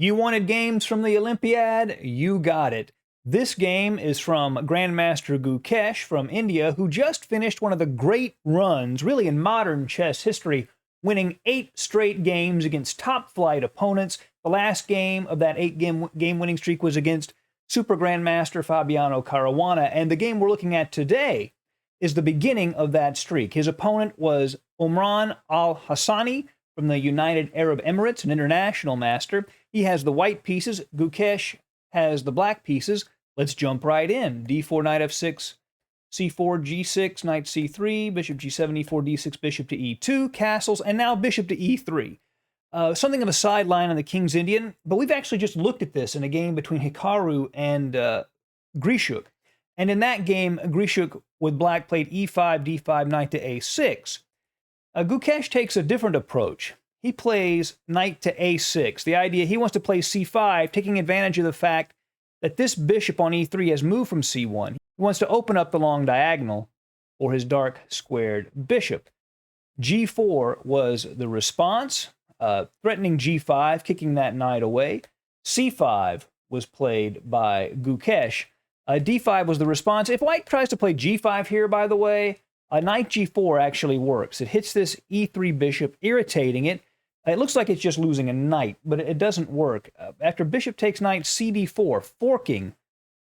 You wanted games from the Olympiad? You got it. This game is from Grandmaster Gukesh from India, who just finished one of the great runs, really in modern chess history, winning 8 straight games against top-flight opponents. The last game of that 8-game winning streak was against Super Grandmaster Fabiano Caruana, and the game we're looking at today is the beginning of that streak. His opponent was Omran Al-Hosani from the United Arab Emirates, an international master. He has the white pieces. Gukesh has the black pieces. Let's jump right in. d4, knight f6, c4, g6, knight c3, bishop g7, e4, d6, bishop to e2, castles, and now bishop to e3. Something of a sideline on the King's Indian, but we've actually just looked at this in a game between Hikaru and Grishuk. And in that game, Grishuk with black played e5, d5, knight to a6. Gukesh takes a different approach. He plays knight to a6. The idea, he wants to play c5, taking advantage of the fact that this bishop on e3 has moved from c1. He wants to open up the long diagonal for his dark squared bishop. g4 was the response, threatening g5, kicking that knight away. c5 was played by Gukesh. d5 was the response. If white tries to play g5 here, by the way, knight g4 actually works. It hits this e3 bishop, irritating it. It looks like it's just losing a knight, but it doesn't work. After bishop takes knight, cd4, forking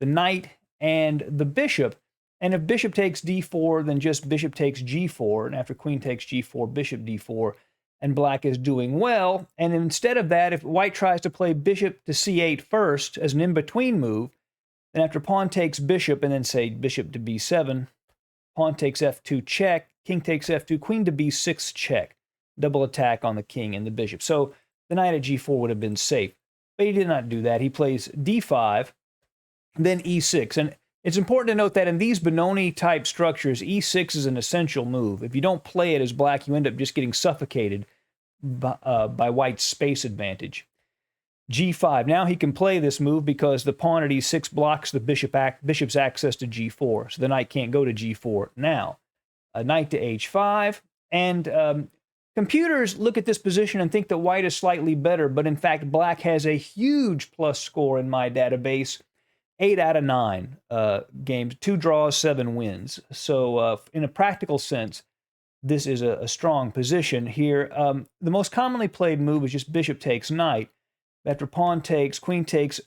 the knight and the bishop. And if bishop takes d4, then just bishop takes g4. And after queen takes g4, bishop d4. And black is doing well. And instead of that, if white tries to play bishop to c8 first as an in-between move, then after pawn takes bishop and then say bishop to b7, pawn takes f2 check, king takes f2, queen to b6 check. Double attack on the king and the bishop. So the knight at g4 would have been safe. But he did not do that. He plays d5, then e6. And it's important to note that in these Benoni-type structures, e6 is an essential move. If you don't play it as black, you end up just getting suffocated by white's space advantage. g5. Now he can play this move because the pawn at e6 blocks the bishop's access to g4. So the knight can't go to g4 now. Knight to h5. And computers look at this position and think that white is slightly better, but in fact, black has a huge plus score in my database. 8 out of 9 games, 2 draws, 7 wins. So in a practical sense, this is a strong position here. The most commonly played move is just bishop takes knight. After pawn takes, queen takes,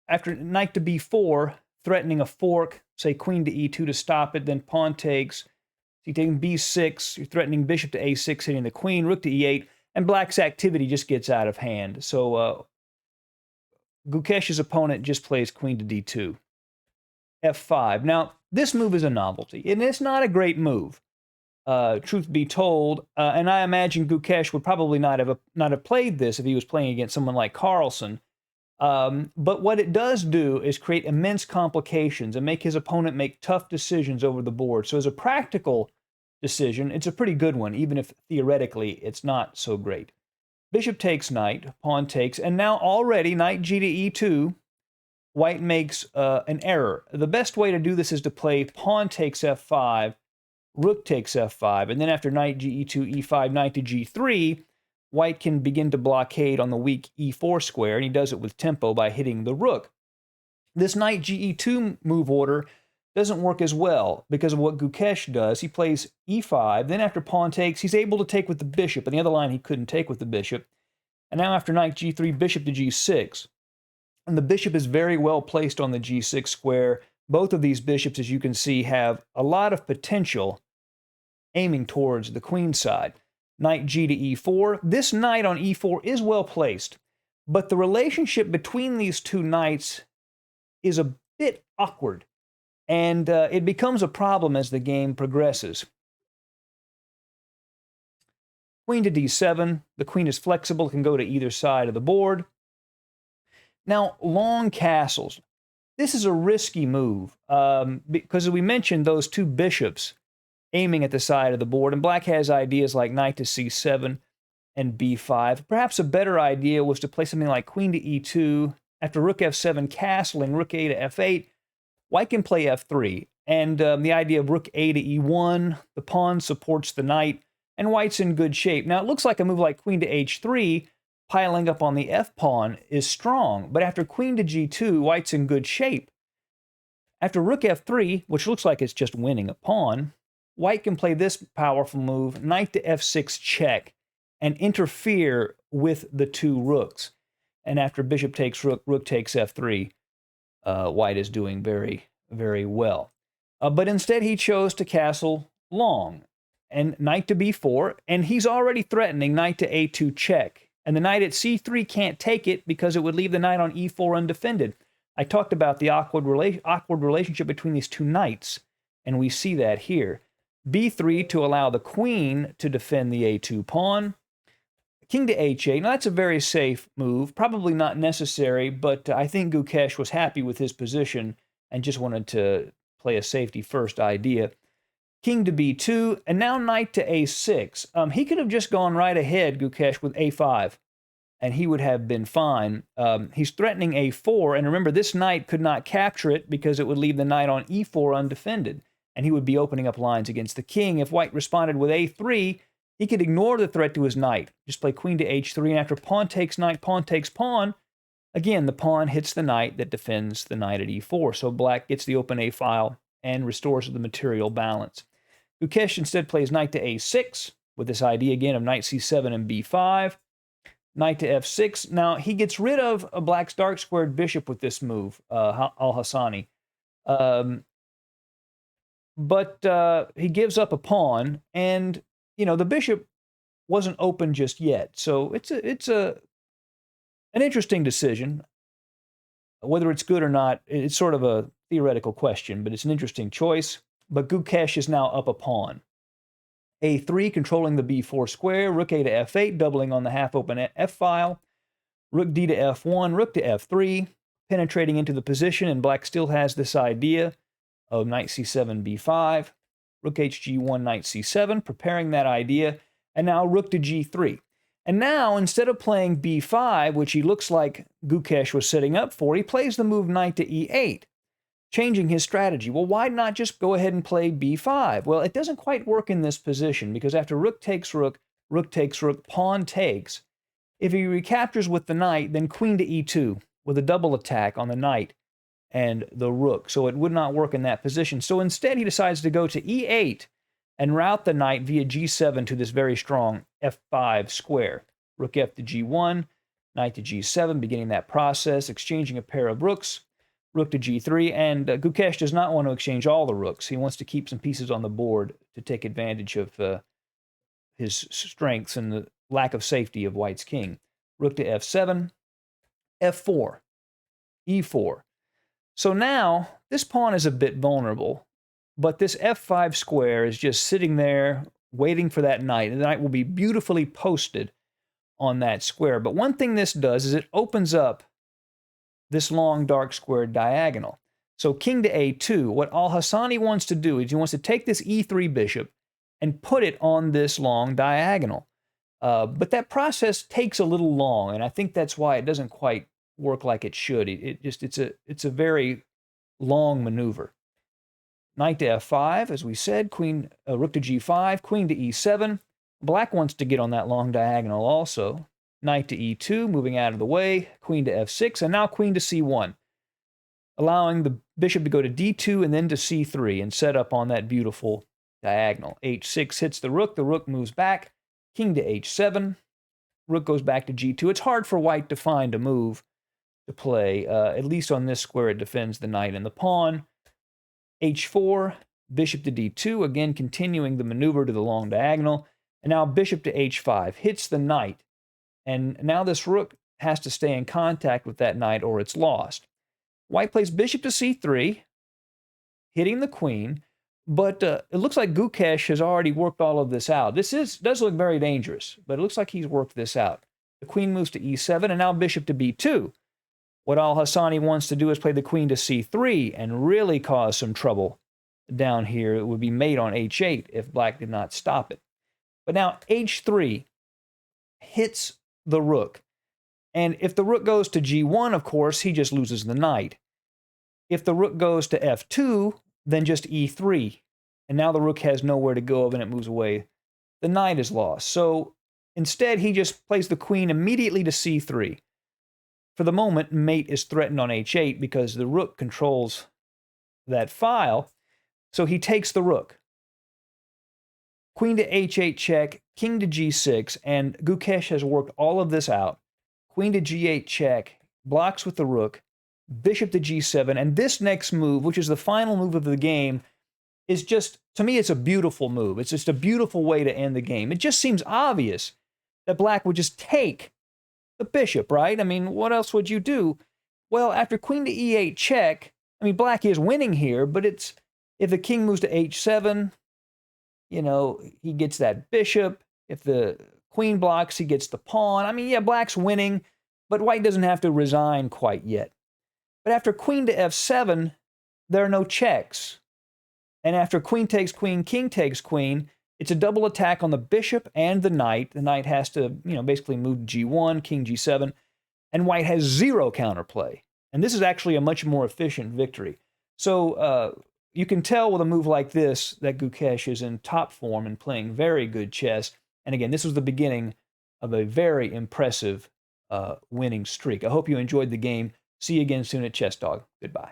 after knight to b4, threatening a fork, say queen to e2 to stop it, then pawn takes, so you're taking b6, you're threatening bishop to a6, hitting the queen, rook to e8, and black's activity just gets out of hand. So Gukesh's opponent just plays queen to d2. f5. Now, this move is a novelty, and it's not a great move, truth be told, and I imagine Gukesh would probably not have played this if he was playing against someone like Carlsen. But what it does do is create immense complications and make his opponent make tough decisions over the board. So as a practical decision, it's a pretty good one, even if theoretically it's not so great. Bishop takes knight, pawn takes, and now already knight g to e2, white makes an error. The best way to do this is to play pawn takes f5, rook takes f5, and then after knight ge2, e5, knight to g3, white can begin to blockade on the weak e4 square, and he does it with tempo by hitting the rook. This knight ge2 move order doesn't work as well because of what Gukesh does. He plays e5, then after pawn takes, he's able to take with the bishop, and the other line he couldn't take with the bishop. And now after knight g3, bishop to g6. And the bishop is very well placed on the g6 square. Both of these bishops, as you can see, have a lot of potential aiming towards the queen side. Knight g to e4. This knight on e4 is well placed, but the relationship between these two knights is a bit awkward, and it becomes a problem as the game progresses. Queen to d7. The queen is flexible, can go to either side of the board. Now, long castles. This is a risky move because, as we mentioned, those two bishops aiming at the side of the board, and black has ideas like knight to c7 and b5. Perhaps a better idea was to play something like queen to e2. After rook f7 castling, rook a to f8, white can play f3. And the idea of rook a to e1, the pawn supports the knight, and white's in good shape. Now, it looks like a move like queen to h3 piling up on the f-pawn is strong. But after queen to g2, white's in good shape. After rook f3, which looks like it's just winning a pawn, white can play this powerful move, knight to f6 check, and interfere with the two rooks. And after bishop takes rook, rook takes f3, white is doing very, very well. But instead he chose to castle long, and knight to b4, and he's already threatening knight to a2 check. And the knight at c3 can't take it because it would leave the knight on e4 undefended. I talked about the awkward relationship between these two knights, and we see that here. b3 to allow the queen to defend the a2 pawn. King to h8. Now, that's a very safe move. Probably not necessary, but I think Gukesh was happy with his position and just wanted to play a safety-first idea. King to b2, and now knight to a6. He could have just gone right ahead, Gukesh, with a5, and he would have been fine. He's threatening a4, and remember, this knight could not capture it because it would leave the knight on e4 undefended, and he would be opening up lines against the king. If white responded with a3, he could ignore the threat to his knight, just play queen to h3, and after pawn takes knight, pawn takes pawn, again, the pawn hits the knight that defends the knight at e4, so black gets the open a file and restores the material balance. Gukesh instead plays knight to a6, with this idea again of knight c7 and b5, knight to f6. Now, he gets rid of a black's dark-squared bishop with this move, Hosani. But he gives up a pawn, and you know, the bishop wasn't open just yet. So it's an interesting decision. Whether it's good or not, it's sort of a theoretical question, but it's an interesting choice. But Gukesh is now up a pawn. a3 controlling the b4 square, rook a to f8, doubling on the half-open f-file, rook d to f1, rook to f3, penetrating into the position, and black still has this idea of knight c7, b5, rook hg1, knight c7, preparing that idea, and now rook to g3. And now, instead of playing b5, which he looks like Gukesh was setting up for, he plays the move knight to e8, changing his strategy. Well, why not just go ahead and play b5? Well, it doesn't quite work in this position, because after rook takes rook, rook takes rook, pawn takes. If he recaptures with the knight, then queen to e2, with a double attack on the knight and the rook, so it would not work in that position. So instead, he decides to go to e8 and route the knight via g7 to this very strong f5 square. Rook f to g1, knight to g7, beginning that process, exchanging a pair of rooks, rook to g3, and Gukesh does not want to exchange all the rooks. He wants to keep some pieces on the board to take advantage of his strengths and the lack of safety of white's king. Rook to f7, f4, e4. So now, this pawn is a bit vulnerable, but this f5 square is just sitting there waiting for that knight, and the knight will be beautifully posted on that square. But one thing this does is it opens up this long dark square diagonal. So king to a2, what Al-Hosani wants to do is he wants to take this e3 bishop and put it on this long diagonal. But that process takes a little long, and I think that's why it doesn't quite work like it should. It's a very long maneuver. Knight to f5, as we said, rook to g5, queen to e7. Black wants to get on that long diagonal also. Knight to e2, moving out of the way, queen to f6, and now queen to c1, allowing the bishop to go to d2 and then to c3 and set up on that beautiful diagonal. h6 hits the rook moves back, king to h7, rook goes back to g2. It's hard for white to find a move to play. At least on this square, it defends the knight and the pawn. h4, bishop to d2, again continuing the maneuver to the long diagonal. And now bishop to h5 hits the knight. And now this rook has to stay in contact with that knight or it's lost. White plays bishop to c3, hitting the queen. But it looks like Gukesh has already worked all of this out. This does look very dangerous, but it looks like he's worked this out. The queen moves to e7, and now bishop to b2. What Al-Hosani wants to do is play the queen to c3 and really cause some trouble down here. It would be mate on h8 if black did not stop it. But now h3 hits the rook. And if the rook goes to g1, of course, he just loses the knight. If the rook goes to f2, then just e3. And now the rook has nowhere to go and it moves away. The knight is lost. So Instead, he just plays the queen immediately to c3. For the moment, mate is threatened on h8 because the rook controls that file, so he takes the rook. Queen to h8 check, king to g6, and Gukesh has worked all of this out. Queen to g8 check, blocks with the rook, bishop to g7, and this next move, which is the final move of the game, is just, to me, it's a beautiful move. It's just a beautiful way to end the game. It just seems obvious that black would just take the bishop, right? I mean, what else would you do? Well, after queen to e8 check, I mean, black is winning here, but it's, if the king moves to h7, you know, he gets that bishop. If the queen blocks, he gets the pawn. I mean, yeah, black's winning, but white doesn't have to resign quite yet. But after queen to f7, there are no checks. And after queen takes queen, king takes queen, it's a double attack on the bishop and the knight. The knight has to, you know, basically move g1, king g7, and white has zero counterplay. And this is actually a much more efficient victory. So you can tell with a move like this that Gukesh is in top form and playing very good chess. And again, this was the beginning of a very impressive winning streak. I hope you enjoyed the game. See you again soon at Chess Dog. Goodbye.